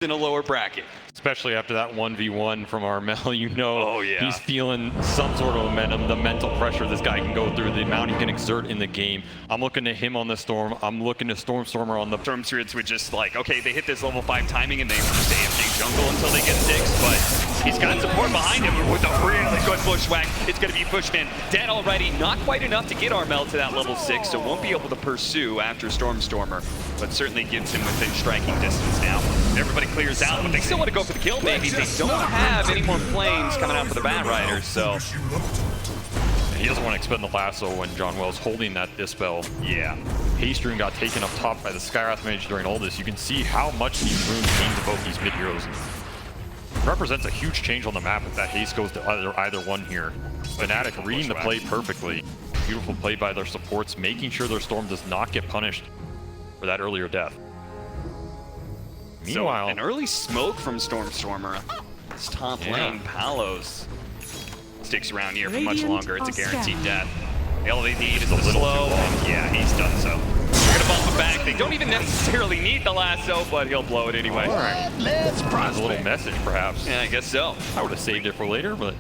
in a lower bracket. Especially after that 1v1 from Armel, you know he's feeling some sort of momentum, the mental pressure this guy can go through, the amount he can exert in the game. I'm looking at him on the Storm. I'm looking to Stormer on the... Storm Spirits would just like, okay, they hit this level 5 timing and they just AFK jungle until they get 6, but he's got support behind him with a really good bushwhack. It's going to be Bushman dead already. Not quite enough to get Armel to that level 6, so won't be able to pursue after Stormer, but certainly gives him within striking distance now. Everybody clears out, but they still want to go for the kill maybe. They don't have any more flames coming out for the Bat Riders, so... He doesn't want to expend the lasso when John Wells holding that Dispel. Yeah. Haste Rune got taken up top by the Skywrath Mage during all this. You can see how much these runes mean to both these mid-heroes. It represents a huge change on the map if that haste goes to either one here. FNATIC reading the play perfectly. Beautiful play by their supports, making sure their Storm does not get punished for that earlier death. Meanwhile, so an early smoke from Stormer. This top lane, Palos, sticks around here for much longer. It's a guaranteed death. All they need is a little slow, and yeah, he's done so. They're gonna bump him back. They don't even necessarily need the lasso, but he'll blow it anyway. All right, let's a little message, perhaps. Yeah, I guess so. I would have saved it for later, but...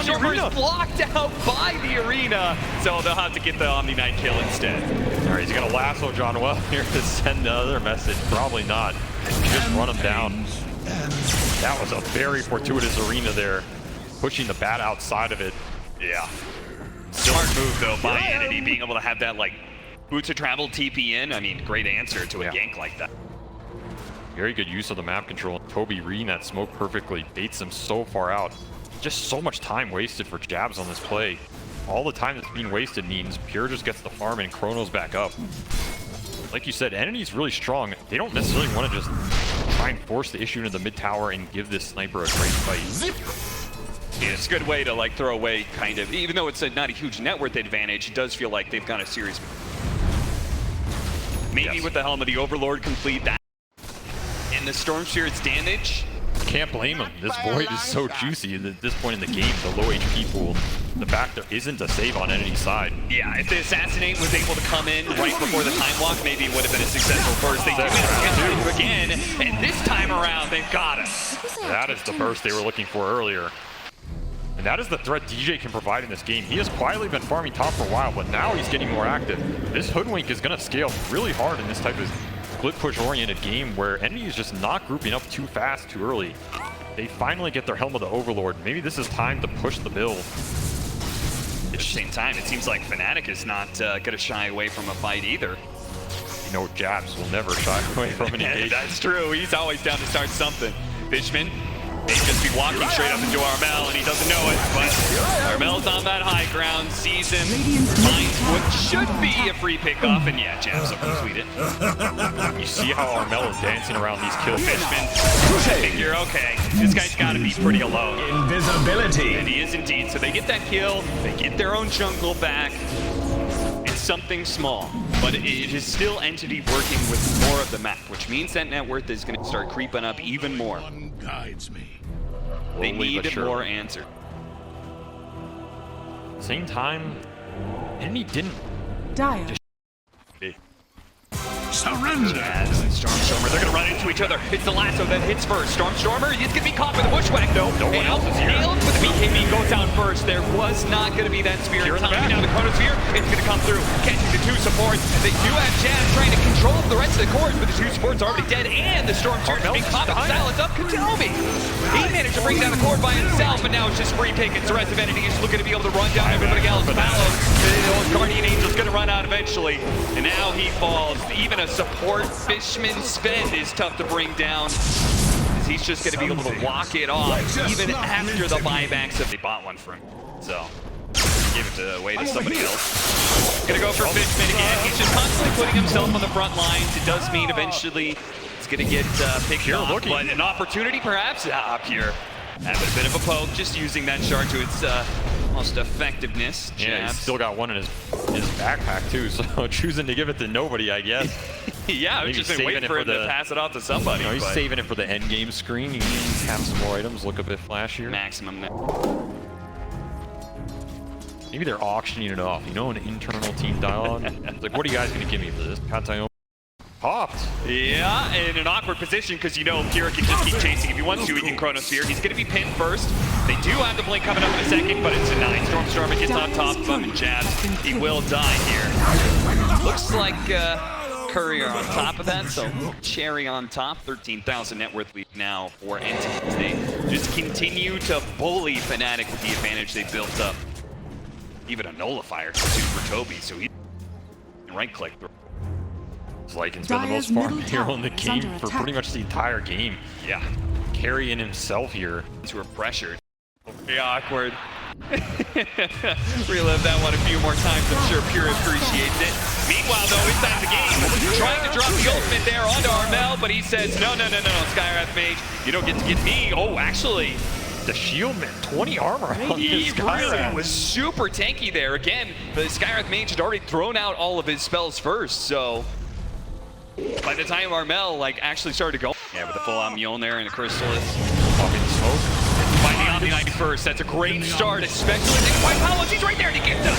Stormer is blocked out by the arena, so they'll have to get the Omni Knight kill instead. All right, he's gonna lasso John Well here to send the other message. Probably not. Just run him down. That was a very fortuitous arena there, pushing the bat outside of it. Yeah. Smart move though by Entity, being able to have that like boots of travel TP in. I mean, great answer to a gank like that. Very good use of the map control. Toby reading that smoke perfectly, baits him so far out. Just so much time wasted for Jabs on this play. All the time that's being wasted means Pure just gets the farm and Chrono's back up. Like you said, Entity's really strong. They don't necessarily want to just try and force the issue into the mid tower and give this sniper a great fight. Yeah, it's a good way to like throw away kind of, even though it's not a huge net worth advantage, it does feel like they've got a series. Maybe with the Helm of the Overlord complete that. And the Storm Spirit's damage. Can't blame him. This Void is so juicy at this point in the game, the low HP pool. The fact there isn't a save on Entity's side. Yeah, if the Assassinate was able to come in right before the time walk, maybe it would have been a successful burst. They do it again, and this time around, they've got it. That is the burst they were looking for earlier. And that is the threat DJ can provide in this game. He has quietly been farming top for a while, but now he's getting more active. This Hoodwink is going to scale really hard in this type of split push oriented game where Entity is just not grouping up too fast, too early. They finally get their Helm of the Overlord. Maybe this is time to push the build. At the same time, it seems like FNATIC is not going to shy away from a fight either. You know, Jabs will never shy away from an engagement. That's true. He's always down to start something. Fishman may just be walking straight up into Armel, and he doesn't know it, but Armel's on that high ground, sees him, finds what should be a free pickoff, and yeah, Jabs will complete it. You see how Armel is dancing around these kills. Fishman, you're okay. This guy's got to be pretty alone. Invisibility. And he is indeed. So they get that kill, they get their own jungle back. It's something small, but it is still Entity working with more of the map, which means that net worth is going to start creeping up even more. Guides me. They need more answer. Same time, Entity didn't. Dire. Surrender. Jazz and Stormer, they're going to run into each other. It's the lasso that hits first. Stormer, he's going to be caught with a bushwhack though. No one else is here. Nailed with the BKB goes down first. There was not going to be that spear in time. Now the Chronosphere, it's going to come through, catching the two supports. They do have Jazz trying to control the rest of the cores, but the two supports are already dead, and the Storm Spirit is being caught with silence up. Katobi! He managed to bring down the core by himself, but now it's just free pickets. The rest of Entity is looking to be able to run down everybody else. Palos, the Guardian Angel's going to run out eventually, and now he falls. Even a support Fishman spend is tough to bring down. He's just going to be able to walk it off even after the buybacks if they bought one from him. So, give it away to somebody else. Going to go for Fishman again. He's just constantly putting himself on the front lines. It does mean eventually it's going to get picked off, but an opportunity perhaps? Pure. Having a bit of a poke, just using that shard to its most effectiveness. Yeah, he's still got one in his backpack too, so choosing to give it to nobody, I guess. Yeah, I've just been waiting for him to pass it off to somebody. No, he's saving it for the end game screen. He can have some more items, look a bit flashier. Maximum. Maybe they're auctioning it off, you know, an internal team dialogue. It's like, what are you guys going to give me for this? Katayo popped. Yeah, in an awkward position because you know Pure can just keep chasing if he wants to. He can Chronosphere. He's going to be pinned first. They do have the blink coming up in a second, but it's denied. Stormstormer gets on top of him and jabs. He will die here. Looks like Courier on top of that, so Cherry on top. 13,000 net worth lead now for Entity. They just continue to bully FNATIC with the advantage they built up. Even a nullifier too for Toby, so he right click. Lycan's been the most farmed hero in the game for pretty much the entire game. Yeah. Carrying himself here. Who are pressured. Very awkward. Relive that one a few more times. I'm sure Pure appreciates it. Meanwhile, though, inside the game, trying to drop the ultimate there onto Armel, but he says, no, Skywrath Mage, you don't get to get me. Oh, actually, the shield man, 20 armor on he this Skywrath. really was super tanky there. Again, the Skywrath Mage had already thrown out all of his spells first, so by the time Armel actually started to go, yeah, with the full-on Mjolnir and a Chrysalis. Fucking smoke. Finding on the 91st, that's a great start, especially against White Palos. He's right there to get them.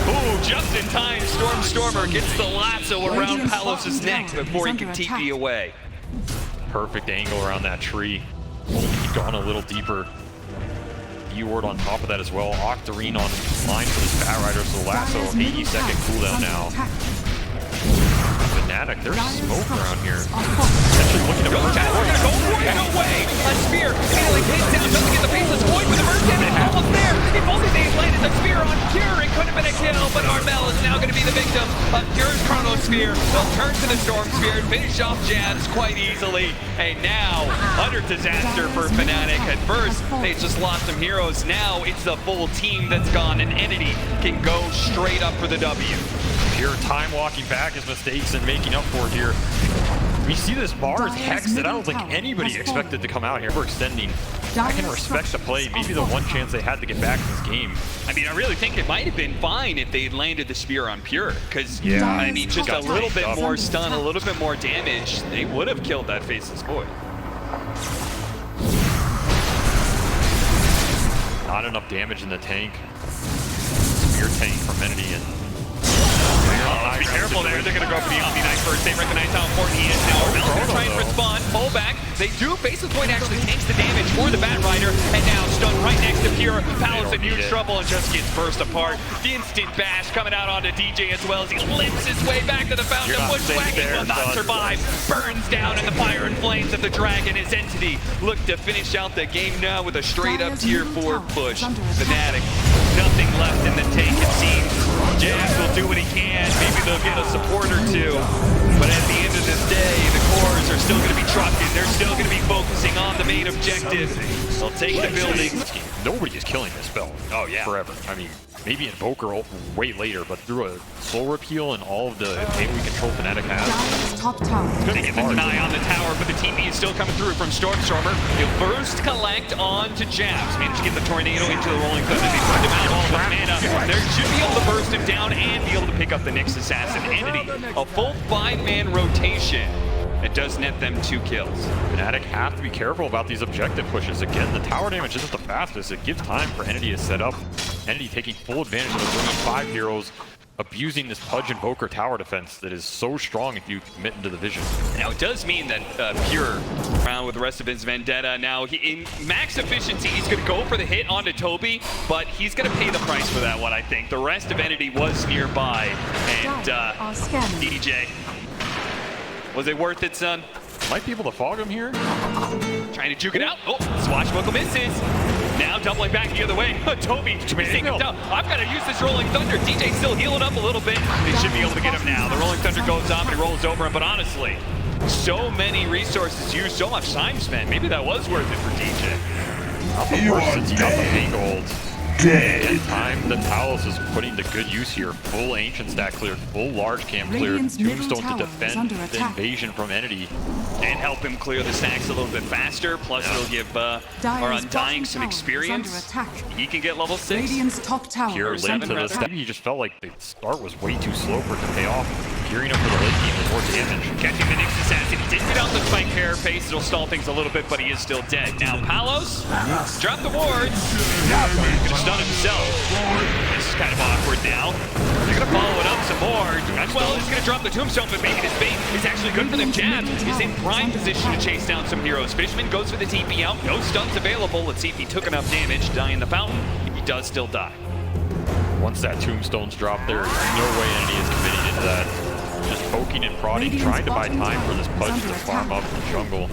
Ooh, just in time, Stormer gets the lasso around Palos' neck before he can TP away. Perfect angle around that tree. He'd gone a little deeper. E-ward on top of that as well. Octarine on line for this Batrider, so lasso, 80-second cooldown now. FNATIC, there's smoke around here. Actually looking to burn We're gonna go right away. A spear immediately pins down, doesn't get the faceless void with the burn damage. Almost there. If only they landed the spear on Pure, it could have been a kill, but Armel is now going to be the victim of Pure's Chronosphere. They'll turn to the Storm Sphere and finish off Jabs quite easily. And now, utter disaster for FNATIC. At first, they just lost some heroes. Now it's the full team that's gone, and Entity can go straight up for the W. Pure time walking back his mistakes and making up for it here. We see this bar is hexed that I don't think anybody expected to come out here. We're extending. I can respect the play. Maybe the one chance they had to get back in this game. I mean, I really think it might have been fine if they had landed the spear on Pure, because, yeah, I mean, just a little bit more stun, a little bit more damage, they would have killed that Faceless Void. Not enough damage in the tank. Spear tank from Entity and be careful there. They're going to go for the Omni Knight first. They recognize how important he is now. Armel's going to try and respond. Pull back. They do. Faceless Void actually takes the damage for the Batrider. And now stunned right next to Pure. Palos in huge trouble and just gets burst apart. The instant bash coming out onto DJ as well as he limps his way back to the fountain of Bushwhacking. Will not survive. Burns down in the fire and flames of the dragon. His Entity look to finish out the game now with a straight up tier 4 push. FNATIC, nothing left in the tank it seems. Jax will do what he can. Maybe they'll get a support or two. But at the end of this day, the cores are still going to be trucking. They're still going to be focusing on the main objective. They'll take the building. Nobody is killing this spell. Oh, yeah. Forever. I mean, maybe Invoker way later, but through a soul repeal and all of the AoE control FNATIC has. Top tower. They get the deny on the tower, but the TP is still coming through from Stormstormer. He'll first collect onto Jabs. Managed to get the tornado into the Rolling Thunder. They put him out all with mana. There should be able to burst him down and be able to pick up the Nyx Assassin. Entity, a full 5-man rotation. It does net them 2 kills. FNATIC have to be careful about these objective pushes. Again, the tower damage isn't the fastest. It gives time for Entity to set up. Entity taking full advantage of the bringing 5 heroes, abusing this Pudge Invoker tower defense that is so strong if you commit into the vision. Now it does mean that Pure, around with the rest of his Vendetta, now in max efficiency, he's going to go for the hit onto Toby, but he's going to pay the price for that one, I think. The rest of Entity was nearby, and DJ, was it worth it, son? Might be able to fog him here. Trying to juke it out. Oh, Swashbuckle misses. Now doubling back the other way. Toby, taking him down. I've got to use this Rolling Thunder. DJ still healing up a little bit. They should be able to get him now. The Rolling Thunder goes up and he rolls over him, but honestly, so many resources used, so much time spent. Maybe that was worth it for DJ. Not the worst since he got the Mangold. Again, time the Talos is putting to good use here. Full Ancient stack cleared, full large camp cleared, Tombstone to defend the invasion from Entity. And help him clear the stacks a little bit faster, plus it'll give our Undying some experience. He can get level 6. Radiant's top tower Pure late to the step. He just felt like the start was way too slow for it to pay off. gearing up for the late game with more damage. Catching the Nyx assassin. He did get out the spike carapace. It'll stall things a little bit, but he is still dead. Now Palos, drop the wards. Gonna stun himself. This is kind of awkward now. They're gonna follow it up some more. Well, he's gonna drop the tombstone, but maybe this bait is actually good for them. Jab is in prime position to chase down some heroes. Fishman goes for the TP out. No stuns available. Let's see if he took enough damage. Die in the fountain. He does still die. Once that tombstone's dropped, there's no way Entity is committing into that. Just poking and prodding, trying to buy time for this Pudge to farm up the jungle.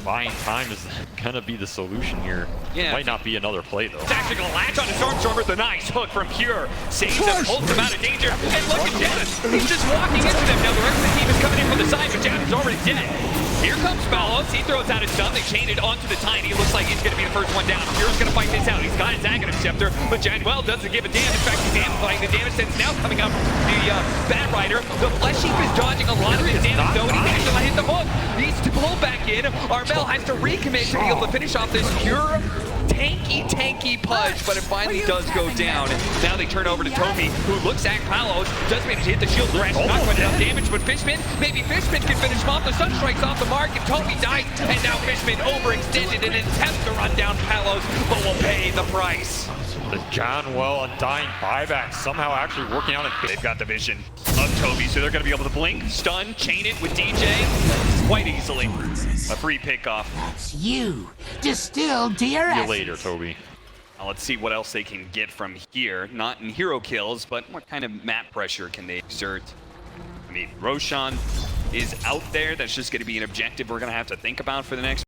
Buying time is gonna be the solution here. Yeah. Might not be another play though. Tactical latch on a Stormstormer, the nice hook from Pure. Saves him, holds him out of danger, and look at Janus. He's just walking into them. Now the rest of the team is coming in from the side, but Janus is already dead. Here comes Palos. He throws out his stun. They chain it onto the Tiny. Looks like he's going to be the first one down. Pure's going to fight this out. He's got his Aghanim Scepter, but Janwell doesn't give a damn. In fact, he's amplifying the damage that's now coming up the Bat Rider. The Flesh Heap is dodging a lot of his damage, though, and he's actually going to hit the hook. Needs to pull back in. Armel has to recommit to be able to finish off this Pure tanky Pudge, but it finally does go down. Now they turn over to Toby, who looks at Palos, does manage to hit the shield crash, not quite enough damage, but Fishman, maybe Fishman can finish him off. The Sun Strike's off the mark, and Toby dies, and now Fishman overextended and attempts to run down Palos, but will pay the price. The Johnwell Undying buyback somehow actually working out. They've got the vision of Toby, so they're going to be able to blink, stun, chain it with DJ quite easily. A free pickoff. That's you, distilled to your See you essence. later, Toby. Now let's see what else they can get from here. Not in hero kills, but what kind of map pressure can they exert? I mean, Roshan is out there. That's just going to be an objective we're going to have to think about for the next.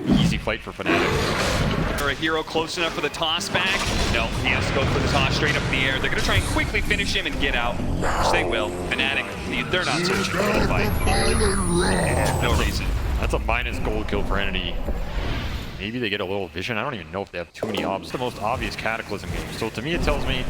Easy fight for FNATIC. Or a hero close enough for the toss back? No, he has to go for the toss straight up in the air. They're going to try and quickly finish him and get out, which they will. FNATIC, they're not searching for the fight. No reason. That's a minus gold kill for Entity. Maybe they get a little vision. I don't even know if they have too many obs. It's the most obvious Cataclysm game. So to me, it tells me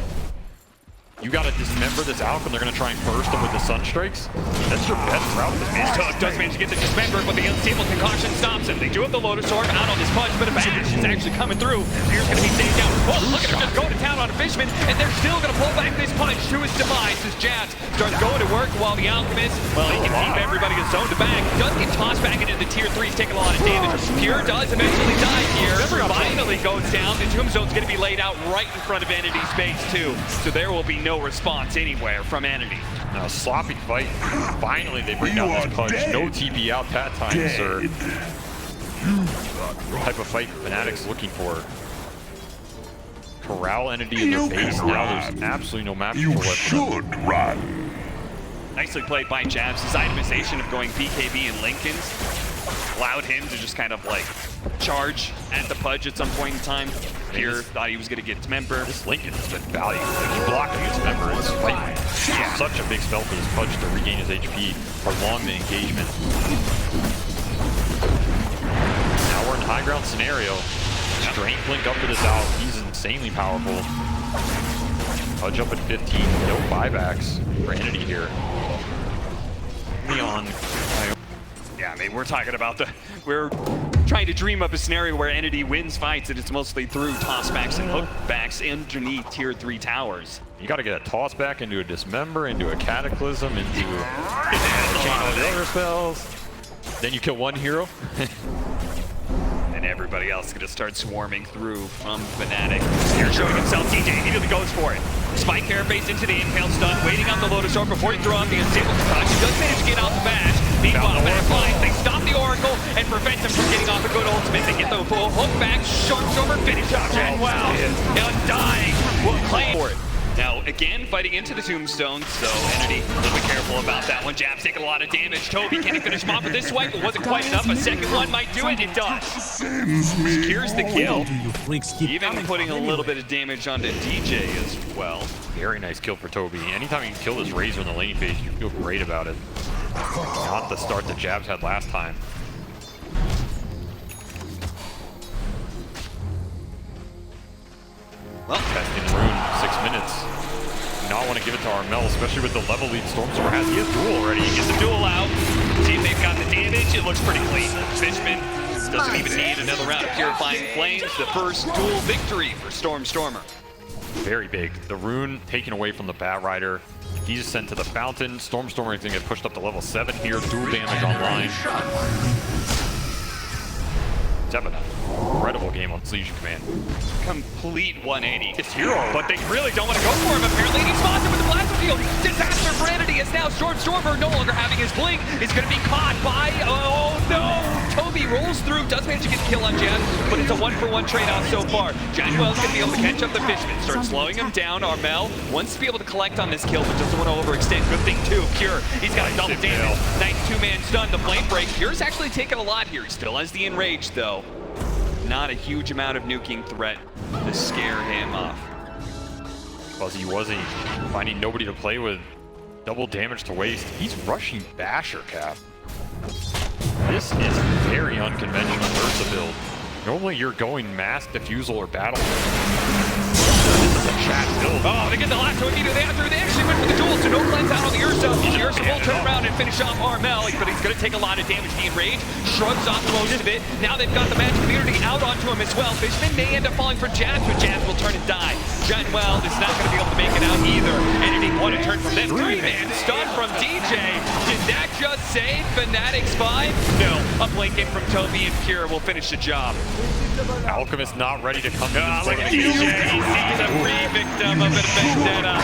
you got to dismember this Alchemy. They're going to try and burst them with the Sun Strikes. That's your best route. Mistook does manage to get the dismember, but the unstable concoction stops him. They do have the Lotus Orb out on this Pudge, but a bash is actually coming through. Here's going to be saved down. Oh, look at him just go to town on a Fishman, and they're still going to pull back this Pudge to his demise as Jabs starts going to work while the Alchemist, well, he can keep everybody zoned to back. Does get tossed back into the tier 3s, taking a lot of damage. Pure does eventually die here. Finally goes down. The Tombstone's going to be laid out right in front of Entity's base, too. So there will be no response anywhere from Entity. Now, sloppy fight. Finally, they bring down this Pudge. No TP out that time, sir. What type of fight FNATIC's looking for? Corral Entity in their base. Now there's absolutely no map control left for them. Should run. Nicely played by Jabs. His itemization of going BKB and Lincolns allowed him to just kind of like charge at the Pudge at some point in time. Here, thought he was going to get dismember. This Lincoln has been valuable. If you block his member, it's fighting. Yeah. Such a big spell for this Pudge to regain his HP, prolong the engagement. Now we're in high ground scenario. Strength link up to this out. He's insanely powerful. Pudge up at 15. No buybacks for Entity here. Leon. Yeah, I mean, we're talking about we're trying to dream up a scenario where Entity wins fights, and it's mostly through tossbacks and hookbacks underneath tier 3 towers. You got to get a toss back into a dismember, into a cataclysm, into chain all the other spells. Then you kill one hero. And everybody else is going to start swarming through from FNATIC. Here showing himself, DJ immediately goes for it. Spike carapace into the impale stun, waiting on the Lotus Orb before he throws on the unstable concoction. Does manage to get out the bash. Meanwhile, backline, they stop the Oracle and prevent him from getting off a good ultimate. They get the full hook back, Sharpstormer finish off Janwell. Undying will claim for it. Now, again, fighting into the Tombstone, so Entity a little bit careful about that one. Jab's taking a lot of damage. Toby, can he finish him off with this swipe? It wasn't quite enough. A second one might do it. It does. Secures the kill. Even putting a little bit of damage onto DJ as well. Very nice kill for Toby. Anytime you can kill this Razor in the laning phase, you feel great about it. Not the start that Jabs had last time. Well, testing the rune, 6 minutes. Do not want to give it to Armel, especially with the level lead Stormstormer has. He has duel already. he gets the duel out. See if they've got the damage. It looks pretty clean. Fishman doesn't even need another round of Purifying Flames. The first duel victory for Stormstormer. very big. The rune taken away from the Bat Rider. He's just sent to the fountain. Stormstormer is going to get pushed up to level 7 here. Dual damage online. Seven. Incredible game on Legion Command. Complete 180. It's hero, but they really don't want to go for him. Apparently, and he spawns him with the blast field. Disaster for Entity as now Stormstormer no longer having his blink is going to be caught by. Oh no! Toby rolls through, does manage to get a kill on Jan, but it's a 1-for-1 trade-off so far. Janwell's going to be able to catch up the Fishman, start slowing him down. Armel wants to be able to collect on this kill, but doesn't want to overextend. Good thing too. Pure, he's got a double damage. Nice two-man stun. The flame break. Pure's actually taken a lot here. He still has the enrage though. Not a huge amount of nuking threat to scare him off. Fuzzy wasn't finding nobody to play with. Double damage to waste. He's rushing Basher Cap. This is very unconventional Ursa build. Normally you're going mass diffusal or battle. This is a chat build. Oh, they get the lasso immediately after. They actually went for the duel, so no cleanse out on the Ursa. The Ursa will turn around and finish off Armel, but he's going to take a lot of damage. The enrage shrugs off most of it. Now they've got the magic community out onto him as well. Fishman may end up falling for Jazz, but Jazz will turn and die. Janwell is not going to be able to make it out either. Entity one turn from them. Three-man stun from DJ. Did that just save FNATIC's 5? No. A blink in from Toby and Pure will finish the job. Alchemist not ready to come in. Look at DJ. He sees a free victim of a vendetta.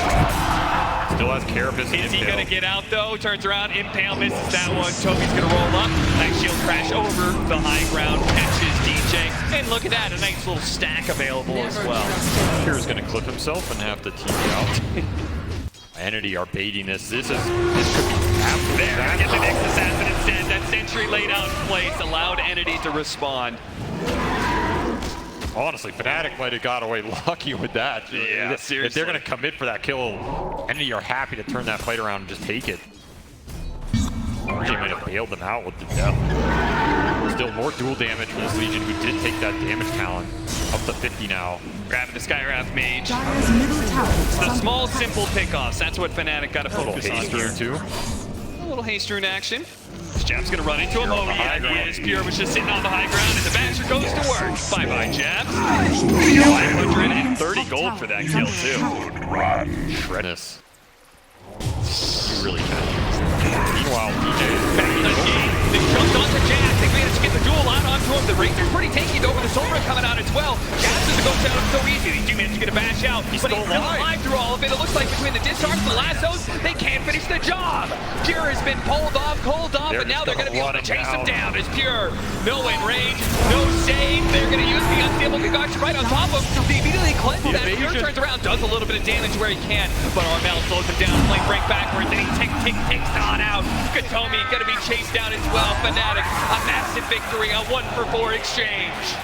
Still has Carapace. Is he going to get out though? Turns around, Impale misses that one. Toby's going to roll up. Nice shield crash over the high ground. Catches DJ. And look at that, a nice little stack available as well. Pure's going to clip himself and have to TP out. Entity are baiting this. This could be absolutely there. Get the next assassin instead. That sentry laid out in place allowed Entity to respond. Honestly, FNATIC might have got away lucky with that. Yeah, seriously. If they're going to commit for that kill, Entity are happy to turn that fight around and just take it. RJ might have bailed them out with the death. Still more dual damage for this Legion, who did take that damage talent up to 50 now. Grabbing the Skywrath Mage. The small, simple pickoffs. That's what FNATIC got to focus on here. Too. A little haste rune action. Jab's gonna run into him. Oh yeah, he is. Pure was just sitting on the high ground, and the Basher goes to work. Bye-bye, Jabs. 530 gold for that kill, too. Shredness. You really can. Meanwhile, DJ is back in the game. They jumped onto Jabs. They managed to get the duel out onto him. The Razor's pretty tanky, though, with the Sombra coming out as well. Jabs doesn't go down so easy. They do manage to get a bash out, but he's still alive through all of it. It looks like between the disarms and the lassos, they can't finish the job. Pure has been pulled off, cold off, and now they're going to be able to chase him down. As Pure, no enrage, no save. They're going to use the unstable Kagachi right on top of him. They immediately cleanse that. Pure turns around, does a little bit of damage where he can, but Armel slows him down, flame break backwards, and he takes on out. Katomi going to be chased down as well. FNATIC, a massive victory, a 1-for-4 exchange.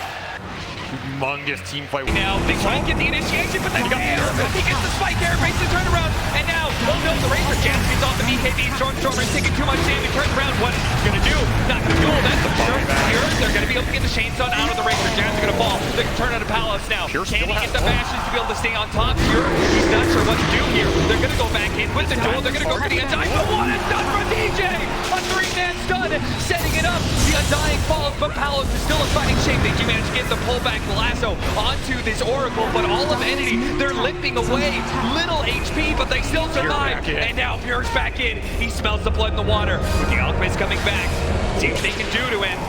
Humongous team fight. Now they try and get the initiation, but then he gets the spike there, breaks the turnaround, and now, oh no, the Razor Jazz gets off the BKB. Stormstormer is taking too much damage, turns around. What is he gonna do? Not gonna duel, that's the first. They're gonna be able to get the chainsaw out of the Razor. Jazz are gonna fall. They can turn out of Palos now. Can he get the bashes to be able to stay on top? Pure, he's not sure what to do here. They're gonna go back in with the duel. They're gonna go for the Undying. But what a stun from DJ! A 3-man stun, setting it up. The Undying falls, but Palos is still in fighting shape. They do manage to get the pullback lasso onto this Oracle, but all of Entity, they're limping away. Little HP, but they still survive. And now Pure's back in. He smells the blood in the water. With the Alchemist coming back, see what they can do to him.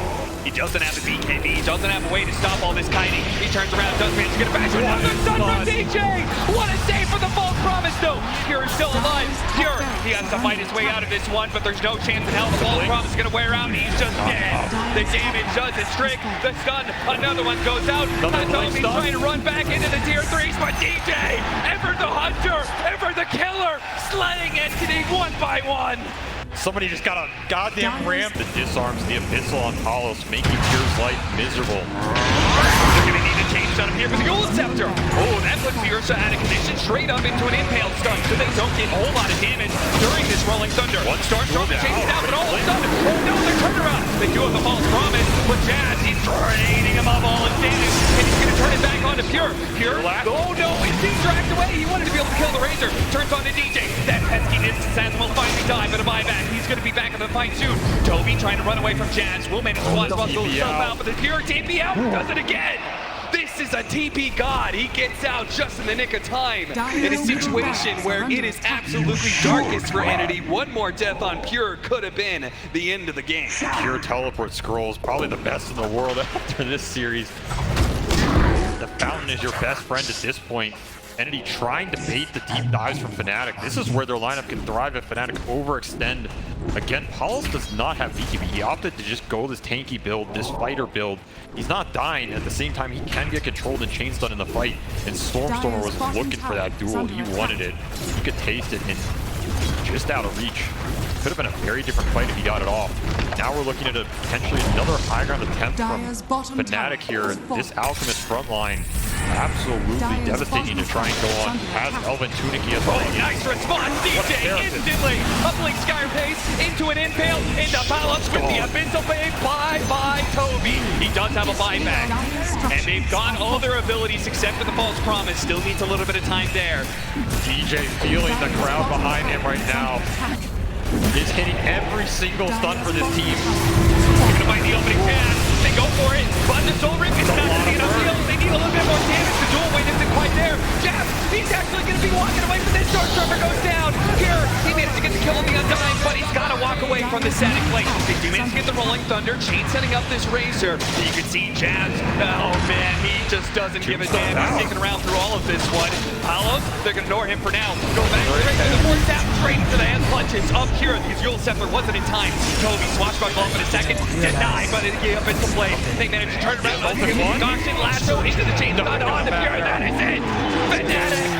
He doesn't have a BKB, he doesn't have a way to stop all this kiting. He turns around, does manage to get a bash. Another stun from DJ! What a save for the false promise, though! Pure is still alive. Pure, he has to fight his way out of this one, but there's no chance in hell the false promise is going to wear out. He's just dead. The damage does its trick. The stun, another one goes out. Katomi's trying to run back into the tier 3s, but DJ, ever the hunter, ever the killer, slaying Entity 1 by 1. Somebody just got a goddamn ramp that disarms the Abyssal on Palos, making Pure's life miserable. They're gonna need a change on him here for the Gold Scepter. Oh, that puts the Ursa out of condition straight up into an impaled stun, so they don't get a whole lot of damage during this Rolling Thunder. One Stormstormer chases out, but all of a sudden, oh no, they're turning around. They do have the false promise, but Jazz, he's draining him of all his damage, and he's gonna turn it back onto Pure. Pure, oh no, he's being dragged away. He wanted to be able to kill the Razor. Turns on to DJ. That pesky Nissan Assassin will finally die, but a buyback. He's going to be back in the fight soon. Toby trying to run away from Jazz. Will manage to watch himself out, but the Pure TP out does it again. This This is a TP god. He gets out just in the nick of time in a situation where it is absolutely darkest for Entity. One more death on Pure could have been the end of the game. Pure teleport scrolls, probably the best in the world after this series. The Fountain is your best friend at this point. Entity trying to bait the deep dives from FNATIC. This is where their lineup can thrive if FNATIC overextend. Again, Palos does not have BKB. He opted to just go this tanky build, this fighter build. He's not dying. At the same time, he can get controlled and chain stun in the fight. And Stormstormer was looking for that duel. He wanted it. He could taste it, and just out of reach. Could have been a very different fight if he got it off. Now we're looking at a potentially another high ground attempt from FNATIC here. This Alchemist front line absolutely devastating to try and go on. Has Elven Tunicky as well. Nice response, DJ instantly uplink Skyrim pace into an impale, into Palos with the Abyssal Wave. Bye-bye, Toby. He does have a buyback. And they've got all their abilities except for the False Promise. Still needs a little bit of time there. DJ feeling the crowd behind him right now. Is hitting every single stun for this team. They're gonna find the opening pass. They go for it, but the Soul Ring is not gonna be enough heal. They need a little bit more damage. The dual weight isn't quite there. Jab, he's actually gonna be walking away from this. Stormtrooper goes down. Here, he managed to get the kill on the Undying, but he's gotta walk away from the static plate. They do manage to get the Rolling Thunder. Chain setting up this Razor. You can see Jabs. Oh man, he just doesn't give a damn. He's sticking around through all of this one. Palos, they're gonna ignore him for now. Go back straight to the fourth tap, straight into the hand punches of Kira. Because Yule Scepter wasn't in time. Toby swashbuckle off in a second. Denied, but it gave up into play. They managed to turn around. Caution, lasso into the chain. Not on the Pure. That is it. FNATIC